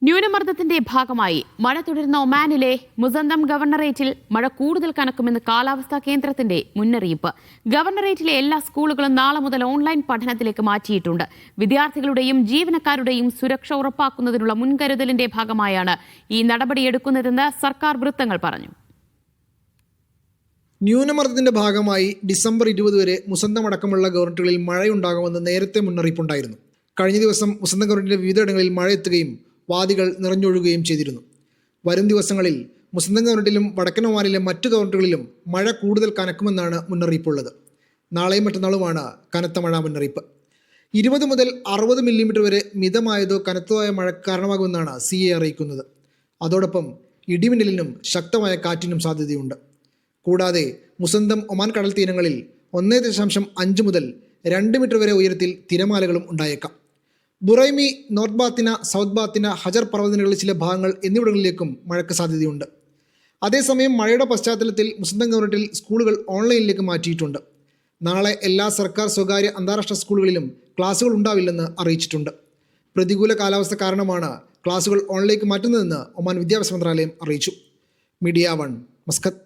ന്യൂനമർദ്ദത്തിന്റെ ഭാഗമായി മഴ തുടരുന്ന ഒമാനിലെ മുസന്തം ഗവർണറേറ്റിൽ മഴ കൂടുതൽ കനക്കുമെന്ന് കാലാവസ്ഥാ കേന്ദ്രത്തിന്റെ മുന്നറിയിപ്പ്. ഗവർണറേറ്റിലെ എല്ലാ സ്കൂളുകളും നാളെ മുതൽ ഓൺലൈൻ പഠനത്തിലേക്ക് മാറ്റിയിട്ടുണ്ട്. വിദ്യാർത്ഥികളുടെയും ജീവനക്കാരുടെയും സുരക്ഷ ഉറപ്പാക്കുന്നതിനുള്ള മുൻകരുതലിന്റെ ഭാഗമായാണ് ഈ നടപടിയെടുക്കുന്നതെന്ന് സർക്കാർ വൃത്തങ്ങൾ പറഞ്ഞു. ന്യൂനമർദ്ദത്തിന്റെ ഭാഗമായി ഡിസംബർ 20 വരെ മുസന്തം അടക്കമുള്ള ഗവർണറേറ്റുകളിൽ മഴയുണ്ടാകുമെന്ന് നേരത്തെ മുന്നറിയിപ്പുണ്ടായിരുന്നു. കഴിഞ്ഞ ദിവസം മുസന്തം ഗവർണറേറ്റിലെ വിവിധയിടങ്ങളിൽ മഴ എത്തുകയും വാദികൾ നിറഞ്ഞൊഴുകുകയും ചെയ്തിരുന്നു. വരും ദിവസങ്ങളിൽ മുസന്തം ഗവർണറേറ്റിലും വടക്കൻ ഒമാനിലെ മറ്റു ഗവർണറേറ്റുകളിലും മഴ കൂടുതൽ കനക്കുമെന്നാണ് മുന്നറിയിപ്പുള്ളത്. നാളെയും മറ്റന്നാളുമാണ് കനത്ത മഴ മുന്നറിയിപ്പ്. 20 മുതൽ 60 മില്ലിമീറ്റർ വരെ മിതമായതോ കനത്തതായ മഴ കാരണമാകുമെന്നാണ് CA അറിയിക്കുന്നത്. അതോടൊപ്പം ഇടിമിന്നലിനും ശക്തമായ കാറ്റിനും സാധ്യതയുണ്ട്. കൂടാതെ മുസന്തം ഒമാൻ കടൽ തീരങ്ങളിൽ 1.5 മുതൽ 2 മീറ്റർ വരെ ഉയരത്തിൽ തിരമാലകളും ഉണ്ടായേക്കാം. Buraimi, North Batinah, South Batinah, Hajar പർവ്വതനിരകളിലെ ചില ഭാഗങ്ങൾ എന്നിവിടങ്ങളിലേക്കും മഴയ്ക്ക് സാധ്യതയുണ്ട്. അതേസമയം മഴയുടെ പശ്ചാത്തലത്തിൽ മുസന്തം ഗവർണറേറ്റിൽ സ്കൂളുകൾ ഓൺലൈനിലേക്ക് മാറ്റിയിട്ടുണ്ട്. നാളെ എല്ലാ സർക്കാർ, സ്വകാര്യ, അന്താരാഷ്ട്ര സ്കൂളുകളിലും ക്ലാസുകൾ ഉണ്ടാവില്ലെന്ന് അറിയിച്ചിട്ടുണ്ട്. പ്രതികൂല കാലാവസ്ഥ കാരണമാണ് ക്ലാസുകൾ ഓൺലൈനിലേക്ക് മാറ്റുന്നതെന്ന് ഒമാൻ വിദ്യാഭ്യാസ മന്ത്രാലയം അറിയിച്ചു. Media 1, Muscat.